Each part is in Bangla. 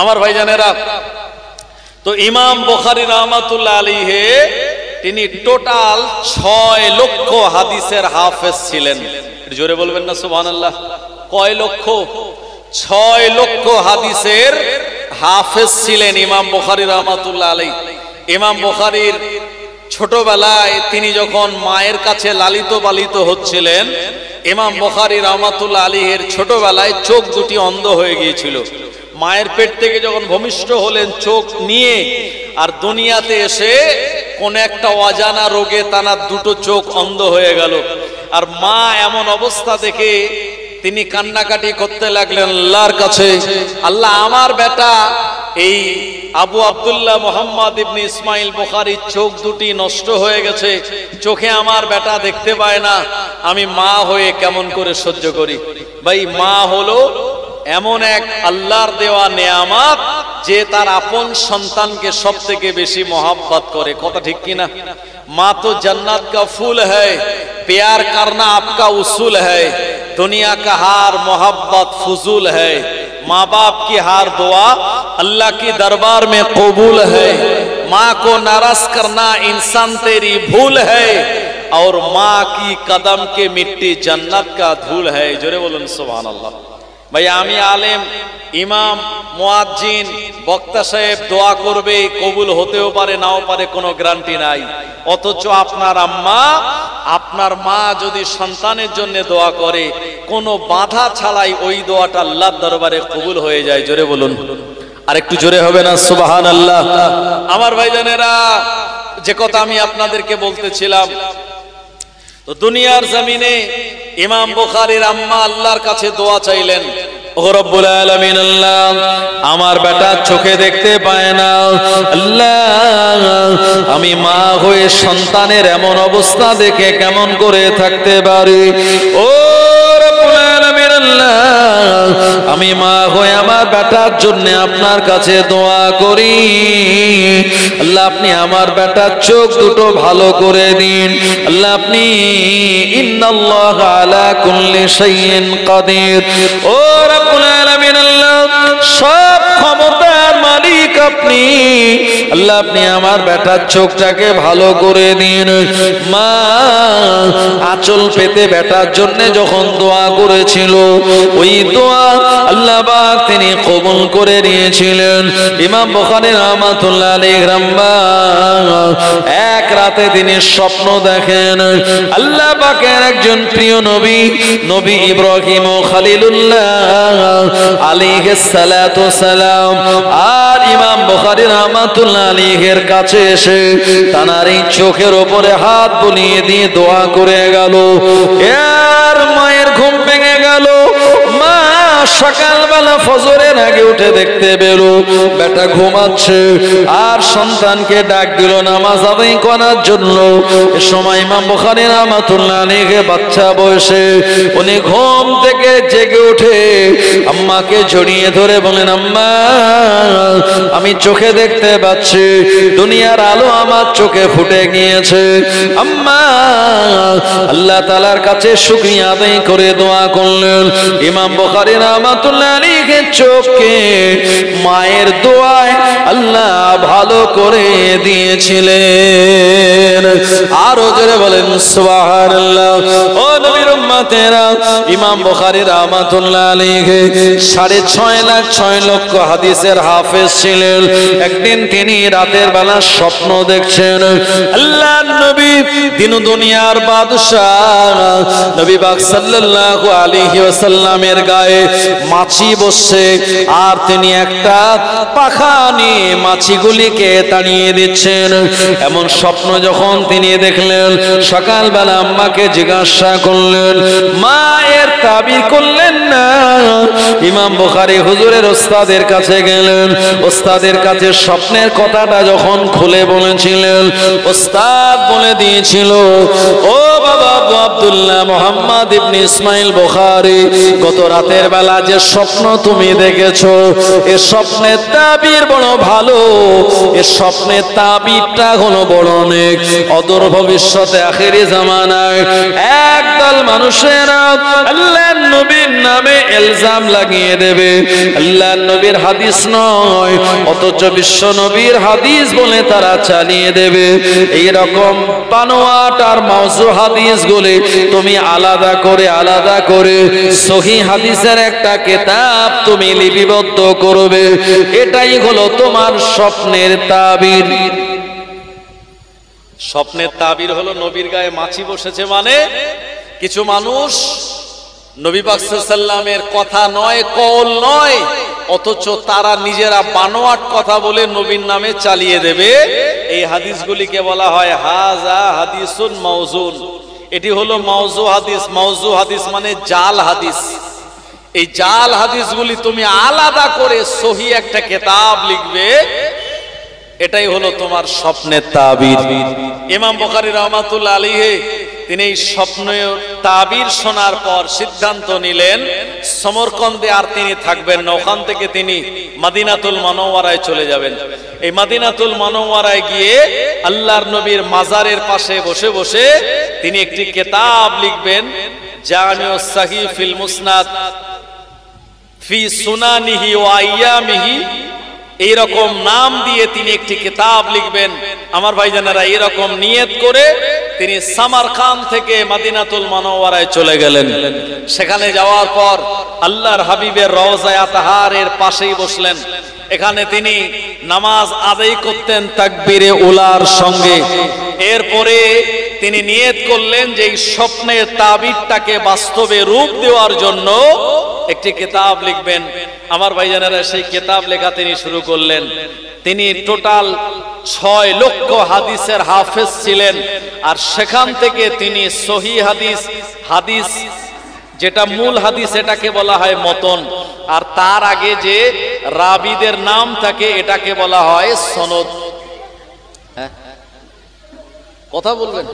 আমার ভাইজানেরা, তো ইমাম বুখারী রাহমাতুল্লাহ আলাইহি তিনি টোটাল 6 লক্ষ হাদিসের হাফেজ ছিলেন। জোরে বলবেন না সুবহানাল্লাহ। কয় লক্ষ? 6 লক্ষ হাদিসের হাফেজ ছিলেন ইমাম বুখারী রাহমাতুল্লাহ আলাইহি। ইমাম বুখারীর ছোটবেলায় তিনি যখন মায়ের কাছে লালিত পালিত হচ্ছিলেন, ইমাম বুখারী রাহমাতুল্লাহ আলাইহির ছোটবেলায় চোখ দুটি অন্ধ হয়ে গিয়েছিল। মায়ের পেট থেকে যখন ভূমিষ্ঠ হলেন চোখ নিয়ে, আর দুনিয়াতে এসে কোন একটা অজানা রোগে তার দুটো চোখ অন্ধ হয়ে গেল। আর মা এমন অবস্থা দেখে তিনি কান্নাকাটি করতে লাগলেন আল্লাহর কাছে, আল্লাহ আমার বেটা এই আবু আব্দুল্লাহ মুহাম্মদ ইবনে ইসমাইল বুখারীর চোখ দুটি নষ্ট হয়ে গেছে, চোখে আমার বেটা দেখতে পায় না, আমি মা হয়ে কেমন করে সহ্য করি। ভাই, মা হলো এমন এক আল্লাহর দেওয়া নেয়ামত যে তার আপন সন্তানকে সব থেকে বেশি মোহাব্বত করে। কথা ঠিক কিনা? মা তো জান্নাত কা ফুল হ্যায়, प्यार करना आपका उसूल है, दुनिया का हार मोहब्बत फजूल है, माँ बाप की हार दुआ अल्लाह की दरबार में कबूल है, माँ को नाराज करना इंसान तेरी भूल है, और माँ की कदम के मिट्टी जन्नत का धूल है। जोरे बोलून सुभान अल्लाह। भाई आमी आलेम इमाम मुआज्जिन বক্তা সাহেব দোয়া করবে, কবুল হতেও পারে নাও পারে, কোনো গ্যারান্টি নাই। অথচ আপনার আম্মা আপনার মা যদি সন্তানের জন্য দোয়া করে, কোনো বাধা ছাড়াই ওই দোয়াটা আল্লাহর দরবারে কবুল হয়ে যায়। জোরে বলুন, আর একটু জোরে হবে না সুবহানাল্লাহ। আমার ভাইজানেরা, যে কথা আমি আপনাদেরকে বলতেছিলাম, তো দুনিয়ার জমিনে ইমাম বুখারীর আম্মা আল্লাহর কাছে দোয়া চাইলেন, ও রব্বুল আলামিন, আল্লাহ আমার বেটা চোখে দেখতে পায় না, আল্লাহ আমি মা হয়ে সন্তানের এমন অবস্থা দেখে কেমন করে থাকতে পারি। ও রব্বুল আলামিন, আল্লাহ আমি মা হয়ে আমার বেটার জন্য আপনার কাছে দোয়া করি, আল্লাহ আপনি আমার বেটার চোখ দুটো ভালো করে দিন, আল্লাহ আপনি ইন্নাল্লাহা আলা কুল্লি শাইইন কাদির। ও রব্বুল আলামিন, আল্লাহ সব ক্ষমতার মালিক আপনি, আল্লাহ আপনি আমার বেটার চোখটাকে ভালো করে দিন। মা আঁচল পেতে বেটার জন্য যখন দোয়া করেছিল, ওই দোয়া আল্লাহ পাক তিনি কবুল করে নিয়েছিলেন। ইমাম বুখারী রাহমাতুল্লাহ আলাইহি এক রাতে তিনি স্বপ্ন দেখেন, আল্লাহ পাকের একজন প্রিয় নবী, নবী ইব্রাহিম খলিলুল্লাহ আলাইহিস সালাতু সালাম আর ইমাম বুখারী রাহমাতুল্লাহ আলাইহির কাছে এসে তার এই চোখের উপরে হাত বুলিয়ে দিয়ে দোয়া করে গেল। এর মায়ের ঘুম ভেঙে গেল। মা সকালবেলা ফজরের আগে উঠে দেখতে পেল বেটা ঘুমাচ্ছে, আর সন্তানকে ডাক দিল নামাজ আদায় করার জন্য। এ সময় ইমাম বুখারী রাহমাতুল্লাহ আলাইহি বাচ্চা বয়সে উনি ঘুম থেকে জেগে উঠে আম্মাকে জড়িয়ে ধরে বলেন, আম্মা আমি চোখে দেখতে পাচ্ছি, দুনিয়ার আলো আমার চোখে ফুটে গিয়েছে। আম্মা আল্লাহ তাআলার কাছে শুকরিয়া আদায় করে দোয়া করলেন। ইমাম বুখারী রাহমাতুল্লাহ আলাইহি চোখকে মায়ের দোয়ায় আল্লাহ ভালো করে দিয়েছিলেন। আরো জোরে বলেন সুবহানাল্লাহ। ও নবীর উম্মতেরা, ইমাম বুখারী রাহমাতুল্লাহ আলাইহি 6.5 লক্ষ হাদিসের হাফেজ ছিলেন। একদিন তিনি রাতের বেলা স্বপ্ন দেখছেন, আল্লাহর নবী দিন দুনিয়ার বাদশাহ নবী পাক সাল্লাল্লাহু আলাইহি ওয়াসাল্লামের গায়ে মাছি বসছে, আর তিনি একটা পাখা নিয়ে মাছিগুলিকে তাড়িয়ে দিচ্ছেন। এমন স্বপ্ন যখন তিনি দেখলেন, সকালবেলা আম্মাকে জিজ্ঞাসা করলেন, মা এর তাবির করলেন না। ইমাম বুখারী হুজুরের ওস্তাদের কাছে গেলেন। ওস্তাদের কাছে স্বপ্নের কথাটা যখন খুলে বলেছিলেন, ওস্তাদ বলে দিয়েছিল, ও বাবা আবু আব্দুল্লাহ মুহাম্মদ ইবনে ইসমাইল বুখারী, গত রাতের বেলা যে স্বপ্ন তুমি দেখেছো, এ স্বপ্নের তাবির বড় ভালো, এ স্বপ্নের তাবিরটা হলো বড় অনেক। অদূর ভবিষ্যতে আখেরি জামানায় একদল মানুষেরা আল্লাহর নবীর নামে ইলজাম লাগিয়ে দেবে। আল্লাহর নবীর হাদিস নয়, অথচ বিশ্ব নবীর হাদিস বলে তারা চালিয়ে দেবে। এইরকম বানোয়াট আর মাউজু হাদিসগুলি তুমি আলাদা করে সহিহ হাদিসের একটা কিতাব তুমি লিপিবদ্ধ করবে। এটাই হলো তোমার স্বপ্নের তাবির। স্বপ্নের তাবির হলো নবীর গায়ে মাছি বসেছে, মানে কিছু মানুষ নবী পাক সাল্লাল্লাহু আলাইহি ওয়াসাল্লামের কথা নয়, কওল নয়, অথচ তারা নিজেরা বানোয়াট কথা বলে নবীর নামে চালিয়ে দেবে। এই হাদিসগুলিকে বলা হয় হাযা হাদিসুন মাউজুন। এটি হলো মাউজু হাদিস। মাউজু হাদিস মানে জাল হাদিস। এই জাল হাদিসগুলি তুমি আলাদা করে সহিহ একটা কিতাব লিখবে, এটাই হলো তোমার স্বপ্নের তাবির। ইমাম বুখারী রাহমাতুল্লাহ আলাইহি তিনি এই স্বপ্নের তাবির শোনার পর সিদ্ধান্ত নিলেন সমরকন্দে আর তিনি থাকবেন না, ওখান থেকে তিনি মদিনাতুল মুনাওয়ারায় চলে যাবেন। এই মদিনাতুল মুনাওয়ারায় গিয়ে আল্লাহর নবীর মাজারের পাশে বসে বসে তিনি একটি কিতাব লিখবেন, জামিউস সাহিহ ফিল মুসনাদ ফি সুনানিহি ওয়া আইয়ামিহি, এইরকম নাম দিয়ে তিনি একটি কিতাব লিখবেন। আমার ভাইজানেরা, এরকম নিয়ত করে তিনি সামারকান্দ থেকে মদিনাতুল মুনাওয়ারায় চলে গেলেন। সেখানে যাওয়ার পর আল্লাহর হাবিবের রওজায়ে আতহারের পাশেই বসলেন। এখানে তিনি নামাজ আদায় করতেন তাকবীরে উলার সঙ্গে। এরপরে তিনি নিয়ত করলেন যে এই স্বপ্নের তাবিরটাকে বাস্তবে রূপ দেওয়ার জন্য একটি কিতাব লিখবেন। আমার ভাইজানেরা, সেই কিতাব লেখা তিনি শুরু করলেন। তিনি টোটাল 6 লক্ষ হাদিসের হাফেজ ছিলেন, আর সেখান থেকে তিনি সহিহ হাদিস যেটা মূল হাদিস এটাকে বলা হয় মতন, আর তার আগে যে রাবিদের নাম থাকে এটাকে বলা হয় সনদ। হ্যাঁ, কথা বলবেন?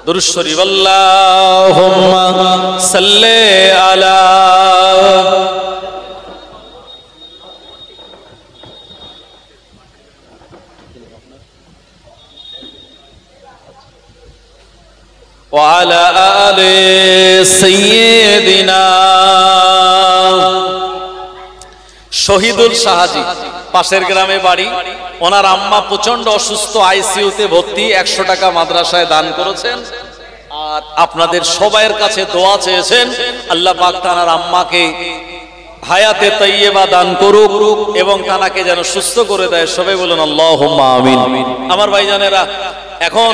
দুরূদ শরীফ আল্লাহুম্মা সাল্লি আলা وعلى آل سيدنا। শহীদুল শাহাজি পাশের গ্রামে বাড়ি। ওনার আম্মা প্রচন্ড অসুস্থ, আইসিইউতে ভর্তি। 100 টাকা মাদ্রাসায় দান করেছেন, আর আপনাদের সবাইয়ের কাছে দোয়া চেয়েছেন আল্লাহ পাক তার আম্মাকে হায়াতে তাইয়্যিবা দান করুক এবং তাকে যেন সুস্থ করে দেয়। সবাই বলুন আল্লাহুম্মা আমিন। আমার ভাইজানেরা, এখন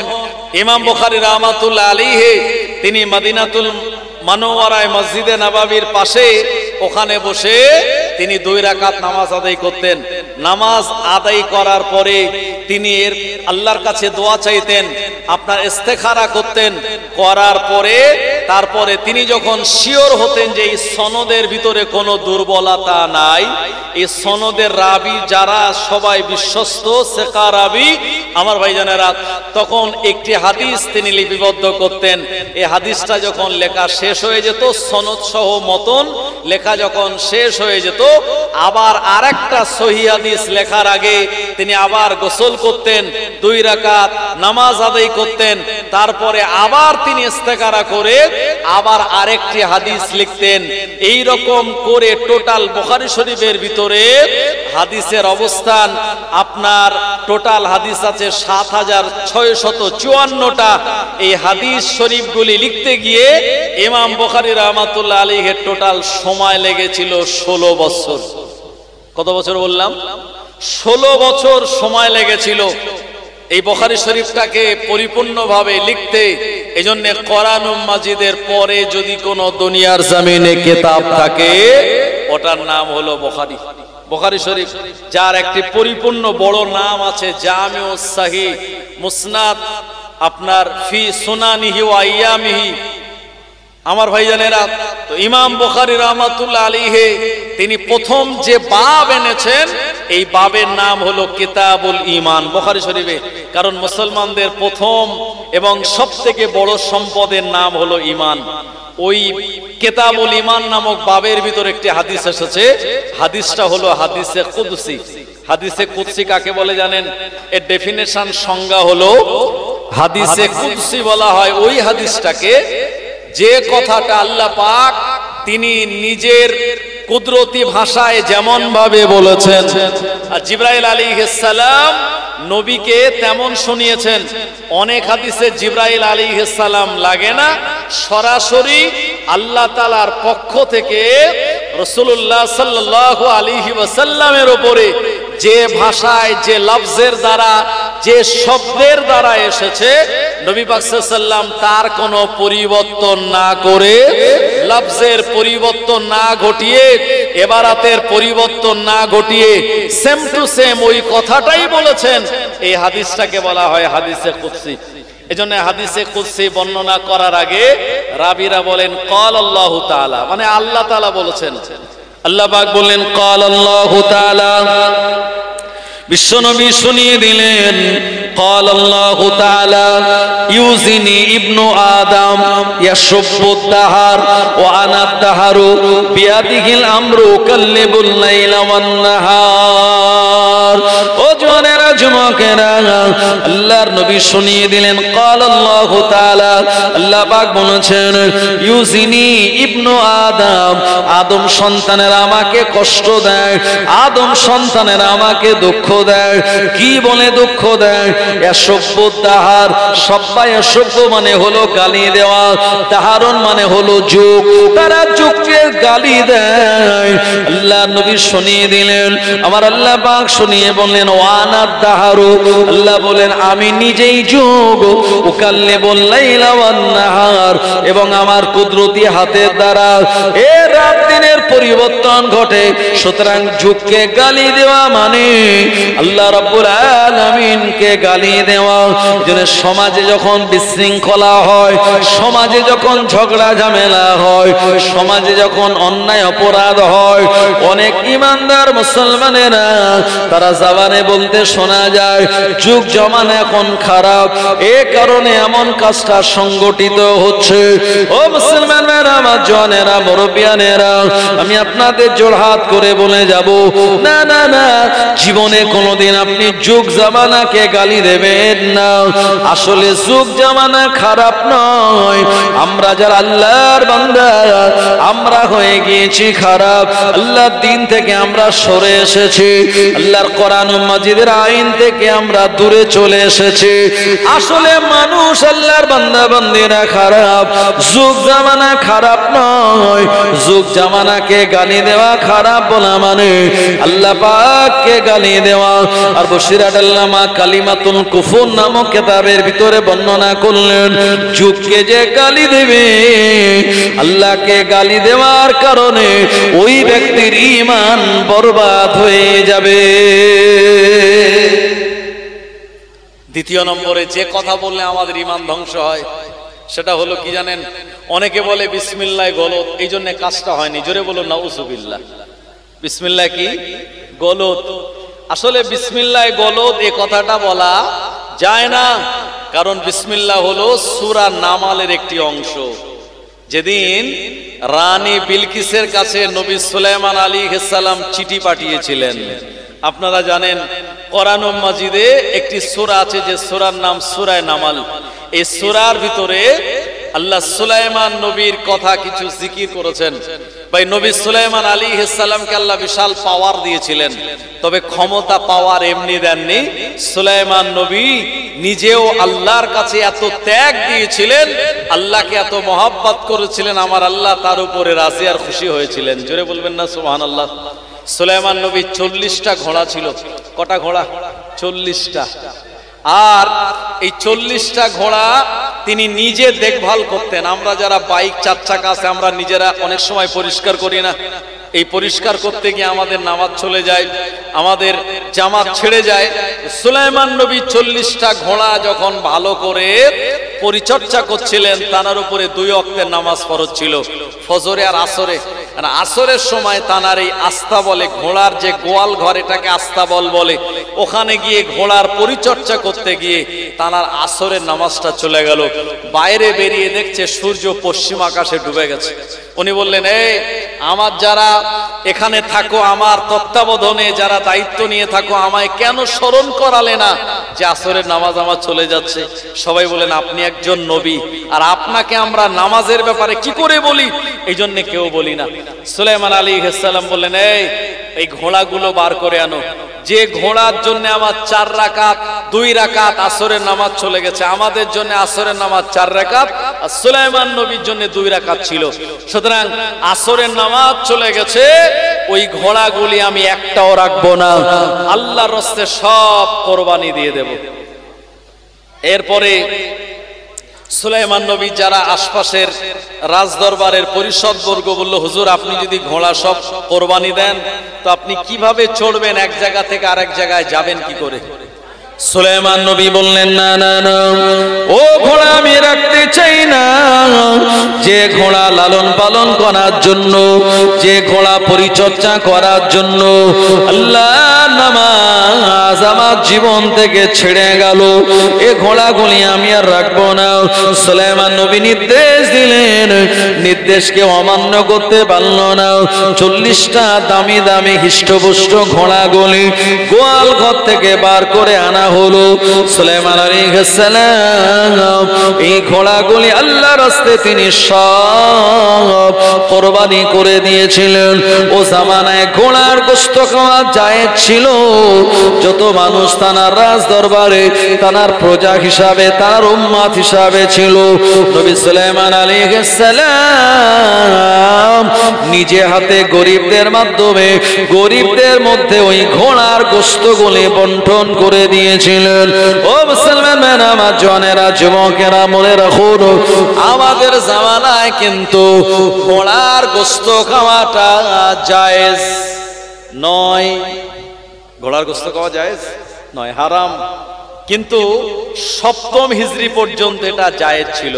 ইমাম বুখারী রাহমাতুল্লাহ আলাইহি তিনি মদিনাতুল মুনাওয়ারায় মসজিদে নববীর পাশে ওখানে বসে তিনি 2 রাকাত নামাজ আদায় করতেন। নামাজ আদায় করার পরে তিনি আল্লাহর কাছে দোয়া চাইতেন, আপনার ইস্তেখারা করতেন। করার পরে তারপরে তিনি যখন শিওর হতেন যে এই সনদের ভিতরে কোনো দুর্বলতা নাই, এই সনদের রাবি যারা সবাই বিশ্বস্ত সিকা রাবি, আমার ভাইজানেরা, তখন একটি হাদিস তিনি লিপিবদ্ধ করতেন। এই হাদিসটা যখন লেখা শেষ হয়ে যেত, সনদ সহ মতন লেখা যখন শেষ হয়ে যেত, আবার আরেকটা সহিহ হাদিস লেখার আগে তিনি আবার গোসল করতেন, 2 রাকাত নামাজ আদায় করতেন। তারপরে আবার তিনি ইস্তেখারা করে আবার আরেকটি হাদিস লিখতেন। এই রকম করে টোটাল বুখারী শরীফের ভিতরে হাদিসের অবস্থান আপনার টোটাল হাদিস আছে 7654টা। এই হাদিস শরীফগুলি লিখতে গিয়ে ইমাম বুখারী রাহমাতুল্লাহ আলাইহি টোটাল সময় লেগেছিল 16 বছর। কত বছর বললাম? 16 বছর সময় লেগেছিল এই বুখারী শরীফটাকে পরিপূর্ণভাবে লিখতে। এজন্য কোরআনুল মাজিদের পরে যদি কোনো দুনিয়ার জমিনে কিতাব থাকে, ওটার নাম হলো বুখারী শরীফ, যার একটি পরিপূর্ণ বড় নাম আছে জামিউস সাহিহ মুসনাদ আপনার ফি সুনানিহি ওয়া আইয়ামিহি। আমার ভাইজানেরা, তো ইমাম বুখারী রাহমাতুল্লাহ আলাইহি তিনি প্রথম যে বাব এনেছেন, এই বাবের নাম হলো কিতাবুল ঈমান বুখারী শরীফে। কারণ মুসলমানদের প্রথম এবং সবথেকে বড় সম্পদের নাম হলো ঈমান। ওই কিতাবুল ঈমান নামক বাবের ভিতর একটি হাদিস এসেছে। হাদিসটা হলো হাদিসে কুদসি। হাদিসে কুদসি কাকে বলে জানেন? এর ডেফিনেশন সংজ্ঞা হলো, হাদিসে কুদসি বলা হয় ওই হাদিসটাকে যে কথাটা আল্লাহ পাক তিনি নিজের কুদরতি ভাষায় যেমন ভাবে বলেছেন, আর জিবরাইল আলাইহিস সালাম নবীকে তেমন শুনিয়েছেন। অনেক হাদিসে জিবরাইল আলাইহিস সালাম লাগে না, সরাসরি আল্লাহ তাআলার পক্ষ থেকে রাসূলুল্লাহ সাল্লাল্লাহু আলাইহি ওয়াসাল্লামের উপরে যে ভাষায়, যে লফজের দ্বারা, যে শব্দের দ্বারা এসেছে, নবী পাক সাল্লাল্লাহু আলাইহি ওয়াসাল্লাম তার কোনো পরিবর্তন না করে, লফজের পরিবর্তন না ঘটিয়ে, ইবারাতের পরিবর্তন না ঘটিয়ে সেম টু সেম ওই কথাটাই বলেছেন। এই হাদিসটাকে বলা হয় হাদিসে কুদসি। এজন্য হাদিসে কুদসি বর্ণনা করার আগে রাবীরা বলেন ক্বাল আল্লাহু তাআলা, মানে আল্লাহ তাআলা বলেছেন। আল্লাহ পাক বললেন ক্বাল আল্লাহু তাআলা, বিশ্বনবী শুনিয়ে দিলেন قال الله تعالى يوزني ابن آدم يشب الدهر وأنا الدهر بيده الأمر أكلب الليل والنهار। ও জওয়ানেরা, যুবকেরা, আল্লাহর নবী শুনিয়ে দিলেন قال الله تعالى, আল্লাহ পাক বলেছেন ইউজিনি ইবনু আদম, আদম সন্তানেরা আমাকে কষ্ট দেয়, আদম সন্তানেরা আমাকে দুঃখ দেয়। কি বলে দুঃখ দেয়? দাহার, সবাই অসভ্য মানে হলো গালি দেওয়া, তাহারন মানে হলো যুগ, তারা যুগকে গালি দেয়। আল্লাহ নবী শুনিয়ে দিলেন, আমার আল্লাহ পাক শুনিয়ে বললেন ওয়ানা দাহারু, আল্লাহ বলেন আমি নিজেই যুগ, উকাল্লিবুল লাইলা ওয়ান নাহার, এবং আমার কুদরতি হাতের দ্বারা এ রাত দিনের পরিবর্তন ঘটে। সুতরাং যুগকে গালি দেওয়া মানে আল্লাহ রাব্বুল আলামিনকে গালি দেওয়া। এজন্য সমাজে যখন বিশৃঙ্খলা হয়, সমাজে যখন ঝগড়া ঝামেলা হয়, সমাজে যখন অন্যায় অপরাধ হয়, অনেক ইমানদার মুসলমানেরা তারা জবানে বলতে শোনা যায় যুগ জমানা এখন খারাপ, এ কারণে এমন কাজটা সংগঠিত হচ্ছে। ও মুসলমানেরা, আমার জওয়ানেরা, মুরব্বিয়ানেরা, আমি আপনাদের জোড়হাত করে বলে যাব, না না না, জীবনে কোনোদিন আপনি যুগ জামানাকে গালি দেবেন না। আসলে যুগ জামানা খারাপ নয়, আমরা যারা আল্লাহর বান্দা আমরা হয়ে গিয়েছি খারাপ। আল্লাহর দিন থেকে আমরা সরে এসেছি, আল্লাহর কোরআন ও মাজিদের আইন থেকে আমরা দূরে চলে এসেছি। আসলে মানুষ আল্লাহর বান্দা বান্দীরা খারাপ, যুগ জামানা খারাপ নয়। যুগ জামানাকে গালি দেওয়া খারাপ বলা মানে আল্লাহ পাককে গালি দেওয়া। আর বশিরাত আল্লামা কালিমাতুল কুফর নামক কিতাবের ভিতরে বর্ণনা করলেন যুগকে যে গালি দেবে, আল্লাহকে গালি দেওয়ার কারণে ওই ব্যক্তির ঈমান বরবাদ হয়ে যাবে। দ্বিতীয় নম্বরে যে কথা বললে আমাদের ঈমান ধ্বংস হয় সেটা হলো কি জানেন? অনেকে বলে বিসমিল্লাহ গলত, এই জন্য কাজটা হয়নি। জোরে বলো নাউজুবিল্লাহ। বিসমিল্লাহ কি গলত? আসলে বিসমিল্লাহ গলত এ কথাটা বলা যায় না, কারণ বিসমিল্লাহ হলো সূরা নামালের একটি অংশ। যেদিন রানী বিলকিসের কাছে নবী সুলাইমান আলাইহিস সালাম চিঠি পাঠিয়েছিলেন, আপনারা জানেন কোরআন মাজিদে একটি সূরা আছে যে সূরার নাম সূরা নামাল। এই সূরার ভিতরে আল্লাহ সুলাইমান নবীর কথা কিছু জিকির করেছেন। ভাই, নবী সুলাইমান আলাইহিস সালামকে আল্লাহ বিশাল পাওয়ার দিয়েছিলেন, তবে ক্ষমতা পাওয়ার এমনি দেননি। সুলাইমান নবী নিজেও আল্লাহর কাছে এত ত্যাগ দিয়েছিলেন, আল্লাহকে এত মহব্বত করেছিলেন, আমার আল্লাহ তার উপরে রাজি আর খুশি হয়েছিলেন। জোরে বলবেন না সুবহানাল্লাহ। সুলাইমান নবী 40টা ঘোড়া ছিল। কটা ঘোড়া? 40টা। আর এই 40টা ঘোড়া তিনি নিজে দেখভাল করতেন। আমরা যারা বাইক চার চাকা আছে আমরা নিজেরা অনেক সময় পরিষ্কার করি না, এই পরিষ্কার করতে গিয়ে আমাদের নামাজ চলে যায়, আমাদের জামাত ছেড়ে যায়। সুলাইমান নবী 40টা ঘোড়া যখন ভালো করে পরিচর্যা করছিলেন, তানার উপরে 2 ওয়াক্তের নামাজ ফরজ ছিল, ফজরে আর আসরে। আর আসরের সময় তানার এই আস্তাবলে, ঘোড়ার যে গোয়াল ঘর এটাকে আস্তাবল বলে, ওখানে গিয়ে ঘোড়ার পরিচর্যা করতে গিয়ে তানার আসরের নামাজটা চলে গেল। বাইরে বেরিয়ে দেখছে সূর্য পশ্চিম আকাশে ডুবে গেছে। উনি বললেন, এই আমার যারা এখানে থাকো, আমার তত্ত্বাবধানে যারা দায়িত্ব নিয়ে থাকো, আমায় কেন স্মরণ করালে না যে আসরের নামাজ আমার চলে যাচ্ছে? সবাই বলেন, আপনি একজন নবী, আর আপনাকে আমরা নামাজের ব্যাপারে কি করে বলি? এই জন্য কেউ বলি না। সুলাইমান আলাইহিস সালাম বললেন, এই ঘোড়াগুলো বার করে আনো। যে ঘোড়ার জন্য আমার 4 রাকাত 2 রাকাত আসরের নামাজ চলে গেছে, আমাদের জন্য আসরের নামাজ 4 রাকাত, আর সুলাইমান নবীর জন্য 2 রাকাত ছিল। সুতরাং আসরের নামাজ চলে গেছে, ওই ঘোড়াগুলি আমি একটাও রাখবো না, আল্লাহর রাস্তায় সব কোরবানি দিয়ে দেব। এরপরে সুলাইমান নবী যারা আশপাশের রাজদরবারের পরিষদবর্গ বলল, হুজুর আপনি যদি ঘোড়া সব কোরবানি দেন তো আপনি কিভাবে চড়বেন, এক জায়গা থেকে আরেক জায়গায় যাবেন কি করে? সুলাইমান নবী বললেন, না না না, ও ঘোড়া আমি রাখতে চাই না। যে ঘোড়া লালন পালন করার জন্য, যে ঘোড়া পরিচর্যা করার জন্য আল্লাহ নামাজ আমার জীবন থেকে ছেড়ে গেল, এ ঘোড়াগুলি আমি আর রাখবো না। সুলাইমান নবী নির্দেশ দিলেন, নির্দেশকে অমান্য করতে পারল না। 40টা দামি দামি হিষ্টপুষ্ট ঘোড়াগুলি গোয়াল ঘর থেকে বার করে আনা হলো। সুলাইমান আলাইহিস সালাম এই ঘোড়াগুলি আল্লাহর রাস্তায় তিনি সব কোরবানি করে দিয়েছিলেন। ও জামানায় ঘোড়ার গোশত খাওয়া জায়েজ ছিল। যত মানুষ তানার রাজ দরবারে তানার প্রজা হিসাবে, তার উম্মত হিসাবে ছিল, নবী সুলাইমান আলাইহিস সালাম নিজে হাতে গরিবদের মাধ্যমে গরিবদের মধ্যে ওই ঘোড়ার গোশতগুলি বন্টন করে দিয়েছিলেন। ও মুসলমান, আমার জনেরা, যুবকেরা, মনে রাখুন, আমাদের জামানায় কিন্তু ঘোড়ার গোশত খাওয়াটা জায়েজ নয়। ঘোড়ার গোশত খাওয়া জায়েজ নয়, হারাম। কিন্তু 7ম হিজরি পর্যন্ত এটা জায়েজ ছিল।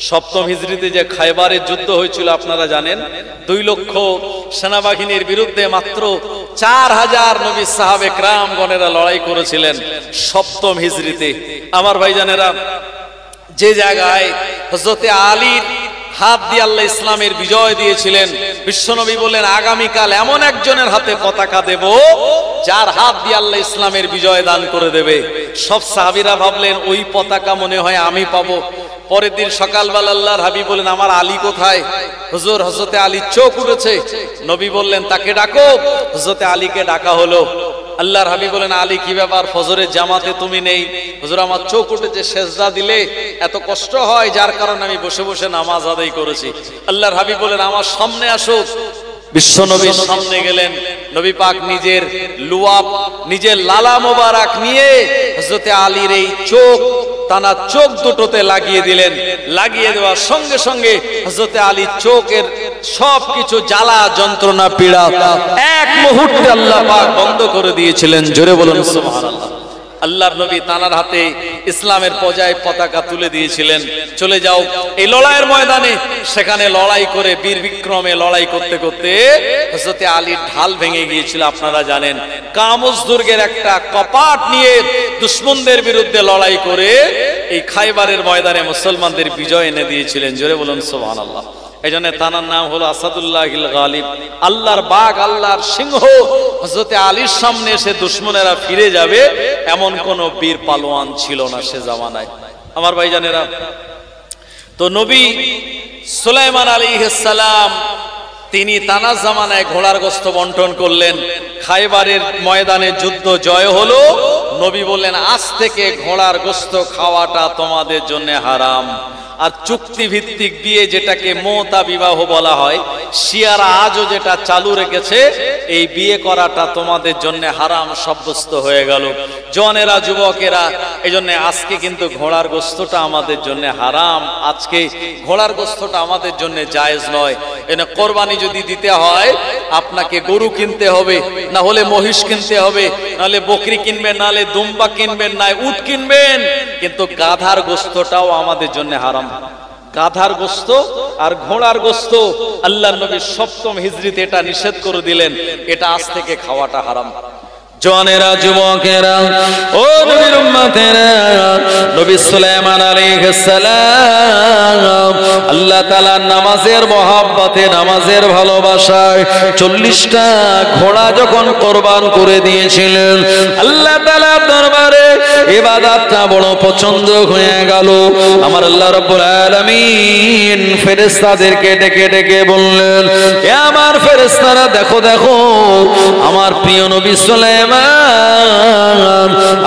7ম হিজরিতে যে খায়বারের যুদ্ধ হয়েছিল আপনারা জানেন, 2 লক্ষ সেনাবাহিনীর বিরুদ্ধে মাত্র 4000 নবী সাহাবে کرامগণেরা লড়াই করেছিলেন 7ম হিজরিতে। আমার ভাইজানেরা, যে জায়গায় হযরতে আলীর হাত দিয়ে আল্লাহ ইসলামের বিজয় দিয়েছিলেন, বিশ্বনবী বললেন, আগামীকাল এমন একজনের হাতে পতাকা দেব যার হাত দিয়ে আল্লাহ ইসলামের বিজয় দান করে দেবে। সব সাহাবীরা ভাবলেন, ওই পতাকা মনে হয় আমি পাবো। পরের দিন সকালবেলা আল্লাহর হাবিব বলেন, আমার আলী কোথায়? হুজুর, হযরতে আলীর চোখ উঠেছে। নবী বললেন, তাকে ডাকো। হযরতে আলীকে ডাকা হলো। আল্লাহর হাবিব বলেন, আলী কি ব্যাপার, ফজরের জামাতে তুমি নেই? হুজুর, আমার চোখ উঠেছে, সেজদা দিলে এত কষ্ট হয়, যার কারণে আমি বসে বসে নামাজ আদায় করেছি। আল্লাহর হাবিব বলেন, আমার সামনে আসো। বিশ্বনবীর সামনে গেলেন। নবী পাক নিজের লুয়াব, নিজের লালা মোবারক নিয়ে হযরতে আলীর এই চোখ, টানা চোখ দুটোতে লাগিয়ে দিলেন। লাগিয়ে দেওয়ার সঙ্গে সঙ্গে হযরতে আলীর চোখের সবকিছু জ্বালা, যন্ত্রণা, পীড়া এক মুহূর্তে আল্লাহ পাক বন্ধ করে দিয়েছিলেন। জোরে বলুন সুবহানাল্লাহ। আল্লাহর নবী তানার হাতে ইসলামের পতাকা তুলে দিয়েছিলেন। চলে যাও এই লড়াইয়ের ময়দানে। সেখানে লড়াই করে বীর বিক্রমে লড়াই করতে করতে হযরতে আলীর ঢাল ভেঙে গিয়েছিল। আপনারা জানেন, কামুজ দুর্গের একটা কপাট নিয়ে দুশমনদের বিরুদ্ধে লড়াই করে এই খায়বারের ময়দানে মুসলমানদের বিজয় এনে দিয়েছিলেন। জোরে বলুন সুবহানাল্লাহ। এই জন্য তানার নাম হলো আসাদুল্লাহিল গালিব, আল্লাহর বাঘ, আল্লাহর সিংহ। হযরতে আলীর সামনে এসে দুশমনেরা ফিরে যাবে এমন কোন বীর পালোয়ান ছিল না সে জামানায়। আমার ভাইজানেরা, তো নবী সুলাইমান আলাইহিস সালাম তিনি তানার জামানায় ঘোড়ার গোশত বন্টন করলেন। খায়বারের ময়দানে যুদ্ধ জয় হলো। নবী বললেন, আজ থেকে ঘোড়ার গোশত খাওয়াটা তোমাদের জন্য হারাম। আর চুক্তি ভিত্তিক বিয়ে, যেটাকে মোতা বিবাহ বলা হয়, শিয়ারা আজও যেটা চালু রেখেছে, এই বিয়ে করাটা তোমাদের জন্য হারাম সাব্যস্ত হয়ে গেল। জনেরা, যুবকেরা, এই জন্য আজকে কিন্তু ঘোড়ার গোশতটা আমাদের জন্য হারাম। আজকে ঘোড়ার গোশতটা আমাদের জন্য জায়েজ নয়। এনে কোরবানি যদি দিতে হয়, আপনাকে গরু কিনতে হবে, না হলে মহিষ কিনতে হবে, নাহলে বকরি কিনবেন, নাহলে দুম্বা কিনবেন, না উট কিনবেন। কিন্তু গাধার গোশতটাও আমাদের জন্য হারাম। গাধার গোশত আর ঘোড়ার গোশত আল্লাহর নবী 7ম হিজরিতে এটা নিষেধ করে দিলেন। এটা আজ থেকে খাওয়াটা হারাম। জওয়ানেরা, যুবকেরা, ও নবীর উম্মতেরা, নবী সুলাইমান আলাইহিস সালাম আল্লাহ তাআলা নামাজের মহব্বতে, নামাজের ভালোবাসায় 40টা ঘোড়া যখন কুরবান করে দিয়েছিলেন, আল্লাহ তাআলার দরবারে ইবাদতটা বড় পছন্দ হয়ে গেল। আমার আল্লাহ রাব্বুল আলামিন ফেরেশতাদেরকে ডেকে ডেকে বললেন, এ আমার ফেরেশতারা, দেখো দেখো আমার প্রিয় নবী সুলাইমান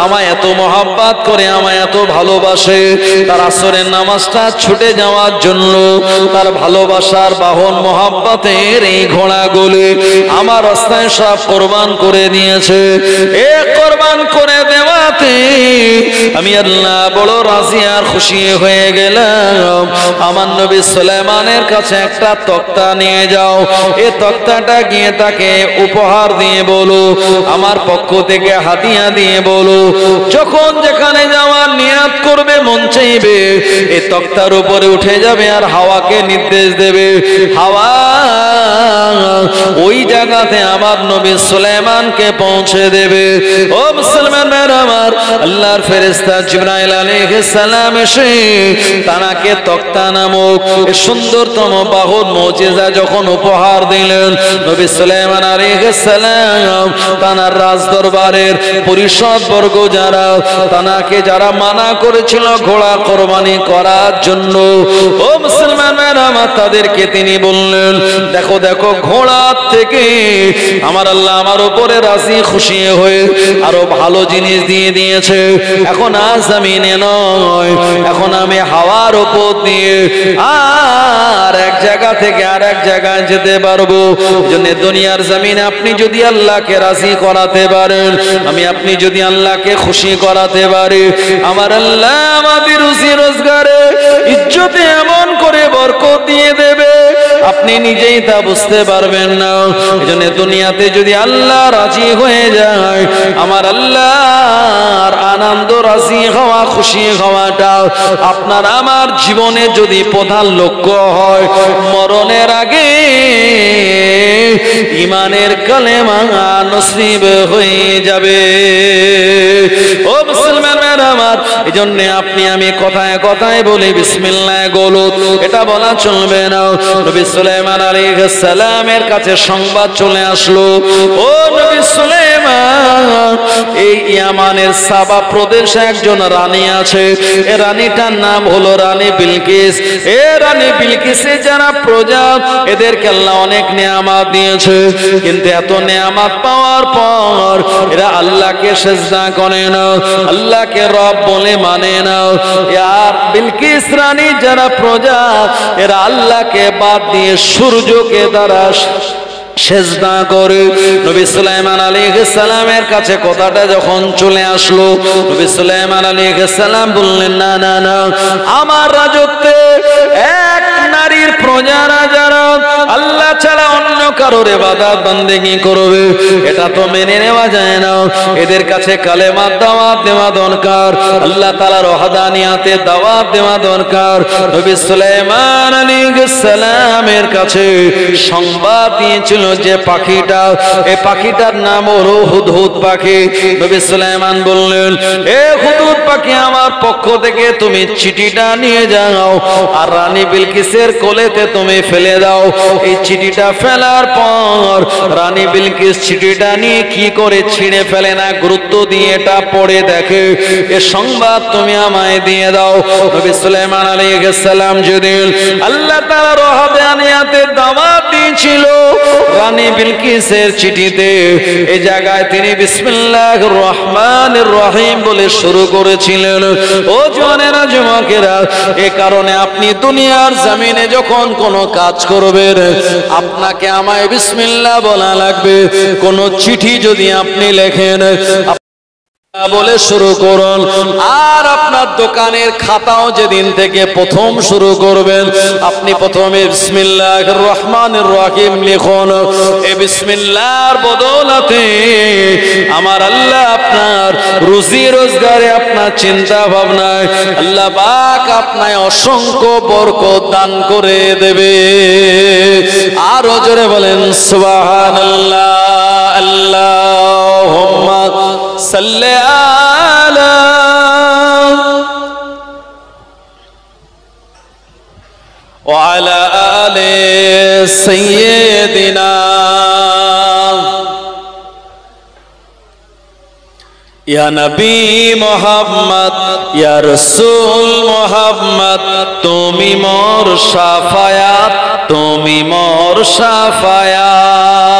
আমায় এত মহব্বত করে, আমায় এত ভালোবাসে, তার আসরের নামাজটা ছুটে যাওয়ার জন্য তার ভালোবাসার বাহন মহব্বতের এই ঘোড়াগুলি আমার রাস্তায় সব কোরবান করে দিয়েছে। এ কোরবান করে দেওয়াতে আমি আল্লাহ বড় রাজি আর খুশি হয়ে গেলাম। আমার নবী সুলাইমানের কাছে একটা তক্তা নিয়ে যাও, এই তক্তাটা গিয়ে তাকে উপহার দিয়ে বলো, আমার পক্ষ থেকে হাদিয়া দিয়ে বলো, যখন যেখানে যাওয়ার নিয়াত করবে, মন চাইবে, এই তক্তার উপরে উঠে যাবে আর হাওয়াকে নির্দেশ দেবে, হাওয়া ওই জায়গাতে আমার নবী সুলাইমানকে পৌঁছে দেবে। ও মুসলমান ভাইরা আমার, আল্লাহর ফেরেশতা জিবরাইল আলাইহিস সালাম এসে তানাকে তক্তা নামক সুন্দরতম বাহন মুজিজা যখন উপহার দিলেন, নবী সুলাইমান আলাইহিস সালাম তানার রাজ দরবারের পরিষদ বর্গ যারা তানাকে যারা মানা করেছিল ঘোড়া কোরবানি করার জন্য, ও মুসলমান আমার, তাদেরকে তিনি বললেন, দেখো দেখো ঘোড়া থেকে আমার আল্লাহ আমার উপরে রাজি খুশি হয়ে আরো ভালো জিনিস দিয়ে দিয়েছে। এখন আজ জমিনে নয়, এখন আমি হাওয়ার উপর দিয়ে আর এক জায়গা থেকে আর এক জায়গায় যেতে পারবো। জন্য দুনিয়ার জমিনে আপনি যদি আল্লাহকে রাজি করাতে পারেন, আমি আপনি যদি আল্লাহকে খুশি করাতে পারি, আমার আল্লাহ আমাদের রুজি রোজগারে ইজ্জতে এমন করে বরকত দিয়ে দেবে, আপনি নিজেই তা বুঝতে পারবেন না। এজন্য দুনিয়াতে যদি আল্লাহ রাজি হয়ে যায়, আমার আল্লাহর আনন্দ, রাজি হওয়া, খুশি হওয়াটা আপনার আমার জীবনে যদি প্রধান লক্ষ্য হয়, মরণের আগে ঈমানের কালেমা নসিব হয়ে যাবে। ও মুসলমান আমার, এজন্য আপনি আমি কথায় কথায় বলি বিসমিল্লাহ গলত, এটা বলা চলবে না। নবী সুলাইমান আলাইহিস সালামের কাছে সংবাদ চলে আসলো, ও নবী সুলাইমান, এই ইয়ামানের সাবা প্রদেশে একজন রানী আছে, এই রানীটার নাম হলো রানী বিলকিস। এই রানী বিলকিসের যারা প্রজা, এদেরকে আল্লাহ অনেক নিয়ামত দিয়েছে, কিন্তু এত নিয়ামত পাওয়ার পর এরা আল্লাহকে সিজদা করে না, আল্লাহকে রব বলে মানে না। আর বিলকিস রানী যারা প্রজা, এরা আল্লাহকে বাদ দিয়ে সূর্যকে দ্বারা সেজদা করে। নবী সুলাইমান আলাইহিস সালামের কাছে কথাটা যখন চলে আসলো, নবী সুলাইমান আলাইহিস সালাম বললেন, না না না, আমার রাজত্বে এক নারীর প্রজারা যারা আল্লাহ ছাড়া অন্য কারোর ইবাদত বান্দেগি করবে, এটা তো মেনে নেওয়া যায় না। এদের কাছে কালেমার দাওয়াত দেওয়া দরকার, আল্লাহ তাআলার ওয়াহদানিয়াতে দাওয়াত দেওয়া দরকার। নবী সুলাইমান আলাইহিস সালামের কাছে সংবাদ দিয়েছিল যে পাখিটা, এই পাখিটার নাম হলো হুদহুদ পাখি। নবী সুলাইমান বললেন, এ হুদহুদ পাখি, আমার পক্ষ থেকে তুমি চিঠিটা নিয়ে যাও আর রানী বিলকিসের কোলেতে তুমি ফেলে দাও। এই চিঠিটা ফেলার পর রানী বিলকিস চিঠিটা নিয়ে কি করে ছিঁড়ে ফেলে না, গুরুত্ব দিয়ে এটা পড়ে দেখে, এ সংবাদ তুমি আমায় দিয়ে দাও। নবী সুলাইমান আলাইহিস সালাম যেদিন আল্লাহ তাআলার ওয়াহদানিয়াতে দাওয়াত দিয়েছিল, রানী বিলকিসের চিঠিতে এই জায়গায় তিনি বিসমিল্লাহির রহমানির রহিম বলে শুরু করেছিলেন। ও জওয়ানেরা, যুবকেরা, এই কারণে আপনি দুনিয়ার জমিনে যখন কোনো কাজ করবেন, আপনাকে আমায় বিসমিল্লাহ বলা লাগবে। কোন চিঠি যদি আপনি লেখেন বলে শুরু করুন, আর আপনার দোকানের খাতাও যেদিন থেকে প্রথম শুরু করবেন, আপনি প্রথমে বিসমিল্লাহির রহমানির রহিম লিখুন। এই বিসমিল্লাহর বদৌলতে আমার আল্লাহ আপনার রুজি রোজগারে, আপনার চিন্তা ভাবনায় আল্লাহ পাক আপনায় অসংখ্য বরকত দান করে দেবে। আরো জোরে বলেন সুবহানাল্লাহ। আল্লাহুম্মা সাল্লি আলা ওয়া আলা আলি সাইয়্যিদিনা ইয়া নবী মুহাম্মদ ইয়া রাসূল মুহাম্মদ তুমি মোর শাফায়াত তুমি মোর শাফায়াত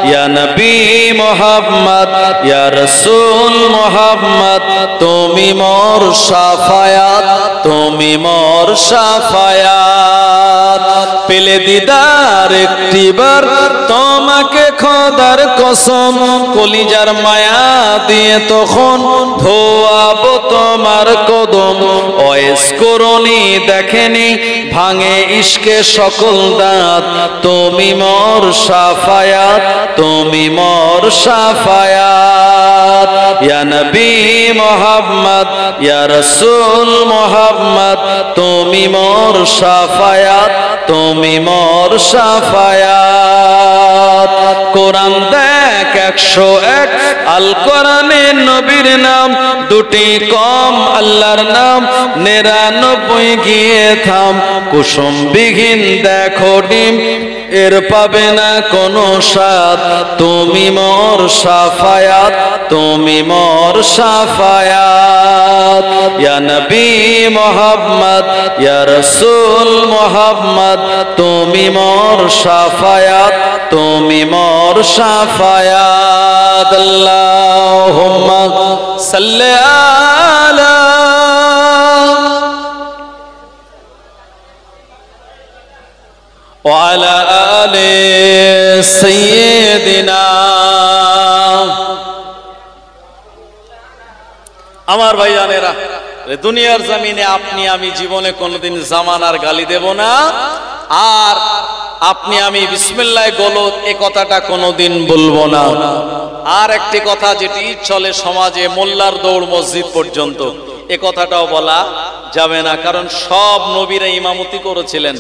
ইয়া নবী মুহাম্মদ ইয়া রাসূল মুহাম্মদ তুমি মোর শাফায়াত তুমি মোর শাফায়াত পেলে দিদার একটিবার তোমাকে খোদার কসম কলিজার মায়া দিয়ে তখন ধোয়াবো তোমার কদম ওয়েস করনি দেখেনি ভাঙে ইশকে সকল দাঁত তুমি মোর শাফায়াত তুমি মোর শাফায়াত ইয়া নবী মুহাম্মদ ইয়া রাসূল মুহাম্মদ তুমি মোর শাফায়াত তুমি মোর শাফায়াত কোরআন দেখ 101 আল কোরআনে নবীর নাম দুটি কম আল্লাহর নাম 99 গিয়ে থাম কুসুম বিহীন দেখো ডিম এর পাবে না কোনো স্বাদ তুমি মোর শাফায়াত তুমি মোর শাফায়াত ইয়া নবী মুহাম্মদ ইয়া রাসূল মুহাম্মদ তুমি মোর শাফায়াত তুমি মোর শাফায়াত আল্লাহুম্মা সাল্লি আলা ওয়া আলা আলি সাইয়্যিদিনা আমার ভাইজানেরা দুনিয়ার জমিনে আপনি আমি জীবনে কোনোদিন জামানার গালি দেব না আর আপনি আমি বিসমিল্লাহ গলত এই কথাটা কোনোদিন বলবো না আর একটি কথা যেটি চলে সমাজে মোল্লার দৌড় মসজিদ পর্যন্ত এ কথাটাও বলা যাবে না কারণ সব নবীরা ইমামতি করেছিলেন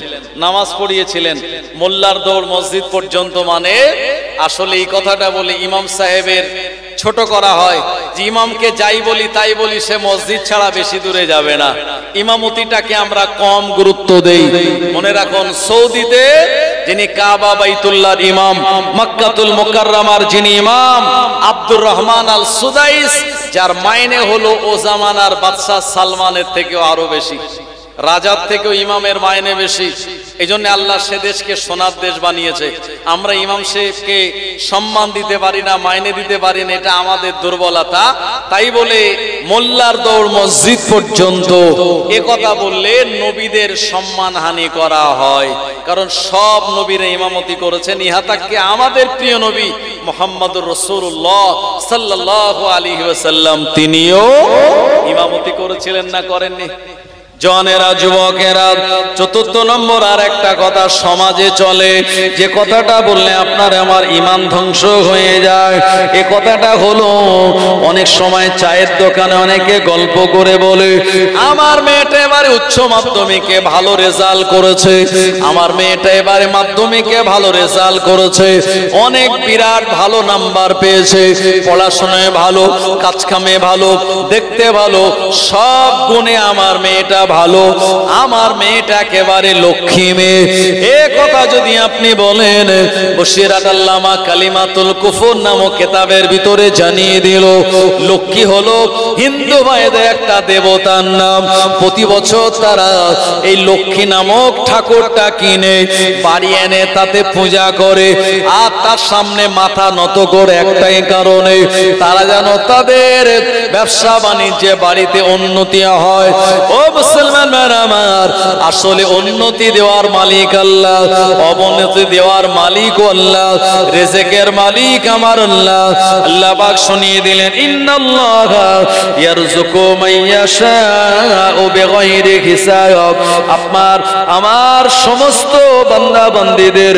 নামাজ পড়িয়েছিলেন মোল্লার দৌড় মসজিদ পর্যন্ত মানে আসলে এই কথাটা বলে ইমাম সাহেবের ছোট করা হয় যে ইমামকে যাই বলি তাই বলি সে মসজিদ ছাড়া বেশি দূরে যাবে না ইমামতিটাকে আমরা কম গুরুত্ব দেই মনে রাখুন সৌদিতে যিনি কাবা বাইতুল্লাহর ইমাম মক্কাতুল মুকাররমার যিনি ইমাম আব্দুর রহমান আল সুদাইস যার মাইনে হলো ও জামানার বাদশা সালমানের থেকেও আরো বেশি রাজার থেকেও ইমামের মাইনে বেশি এইজন্য আল্লাহ সে দেশকে সোনার দেশ বানিয়েছে আমরা ইমাম সাহেবকে সম্মান দিতে পারি না মাইনে দিতে পারি না এটা আমাদের দুর্বলতা তাই বলে মোল্লার দৌড় মসজিদ পর্যন্ত এ কথা বললে নবীদের সম্মানহানি করা হয় কারণ সব নবীরা ইমামতি করেছেন ইহাতাকে আমাদের প্রিয় নবী মুহাম্মদুর রাসূলুল্লাহ সাল্লাল্লাহু আলাইহি ওয়াসাল্লাম তিনিও ইমামতি করেছিলেন না করেননি জনেরা যুবকেরা চতুর্থ নম্বর আর একটা কথা সমাজে চলে যে কথাটা বললে আপনার আমার ঈমান ধ্বংস হয়ে যায় এই কথাটা হলো অনেক সময় চায়ের দোকানে অনেকে গল্প করে বলে আমার মেয়েটা এবারে উচ্চ মাধ্যমিকে ভালো রেজাল্ট করেছে আমার মেয়েটা এবারে মাধ্যমিকে ভালো রেজাল্ট করেছে অনেক বিরাট ভালো নাম্বার পেয়েছে পড়াশোনায় ভালো কাজকামে ভালো দেখতে ভালো সব গুণে আমার মেয়েটা ভালো আমার মেয়েটা একেবারে লক্ষ্মী মেয়ে এ কথা যদি আপনি বলেন বশিরাত আল্লামা কালিমাতুল কুফর নামক কিতাবের ভিতরে জানিয়ে দিল লক্ষ্মী হলো হিন্দু ভাইদের একটা দেবতার নাম প্রতি বছর তারা এই লক্ষ্মী নামক ঠাকুরটা কিনে বাড়ি এনে তাতে পূজা করে আর তার সামনে মাথা নত করে একটাই কারণে তারা যেন তাদের ব্যবসা বাণিজ্যে বাড়িতে উন্নতি হয় ও মুসলমান আমার আসলে উন্নতি দেওয়ার মালিক আল্লাহ অবনতি দেওয়ার মালিক আল্লাহ রিজিকের মালিক আমার আল্লাহ আল্লাহ পাক শুনিয়ে দিলেন ইন্নাল্লাহা ইয়ারযুকু মাইয়াশাউ বিগাইরি হিসাব আপনার আমার সমস্ত বান্দা বান্দীদের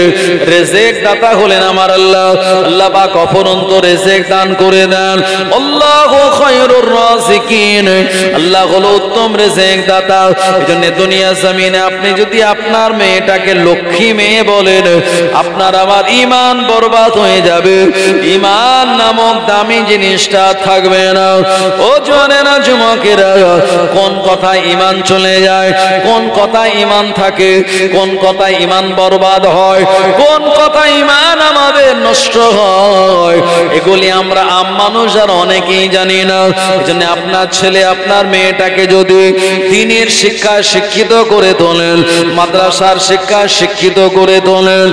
রিজিক দাতা হলেন আমার আল্লাহ আল্লাহ পাক অপরন্ত রিজিক দান করে দেন আল্লাহু খায়রুর রাযিকিন আল্লাহ হলো উত্তম রিজিক দাতা জান্নাতা। এজন্য দুনিয়া জমিনে আপনি যদি আপনার মেয়েটাকে লক্ষ্মী মেয়ে বলেন, আপনার আমার ঈমান বরবাদ হয়ে যাবে, ঈমান নামক দামি জিনিসটা থাকবে না। ও জওয়ানেরা, যুবকেরা, কোন কথায় ঈমান চলে যায়, কোন কথায় ঈমান থাকে, কোন কথায় ঈমান বরবাদ হয়, কোন কথায় ঈমান আমাদের নষ্ট হয়, এগুলি আমরা আম মানুষ আর অনেকেই জানি না। এজন্য আপনার ছেলে আপনার মেয়েটাকে যদি দ্বীনের শিক্ষায় শিক্ষিত করে তোলেন, মাদ্রাসার শিক্ষায় শিক্ষিত করে তোলেন,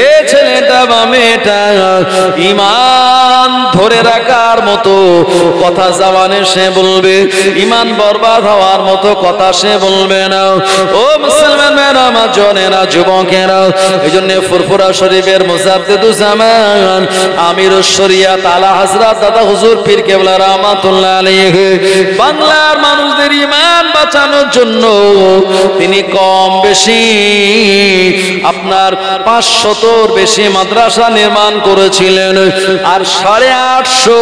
এ ছেলেটা বা মেয়েটা ঈমান ধরে রাখার মতো কথা জবানে সে বলবে, ঈমান বরবাদ হওয়ার মতো কথা সে বলবে না। ও মুসলমানেরা, আমার জনেরা, যুবকেরা, এজন্য ফুরফুরা শরীফের মুজাদ্দিদুজ্জামান আমিরুশ শরিয়াত আলা হযরত দাদা হুজুর পীর কেবলা রাহমাতুল্লাহ আলাইহি বাংলার মানুষদের ঈমান বাঁচানোর জন্য তিনি কম বেশি আপনার 500-র বেশি মাদ্রাসা নির্মাণ করেছিলেন, আর 850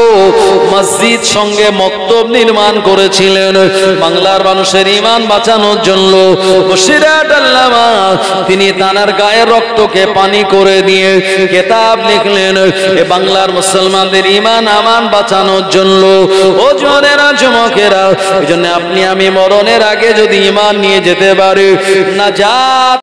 মসজিদ সঙ্গে মক্তব নির্মাণ করেছিলেন বাংলার মানুষের ঈমান বাঁচানোর জন্য। বসিরাট আল্লামা তিনি তানার গায়ের রক্তকে পানি করে দিয়ে কিতাব লিখলেন এ বাংলার মুসলমানদের ঈমান আমান বাঁচানোর জন্য। ও জওয়ানেরা, যুবকেরা, এজন্য আপনি আমি মরণের আগে যদি ঈমান নিয়ে যেতে পারি, নাজাত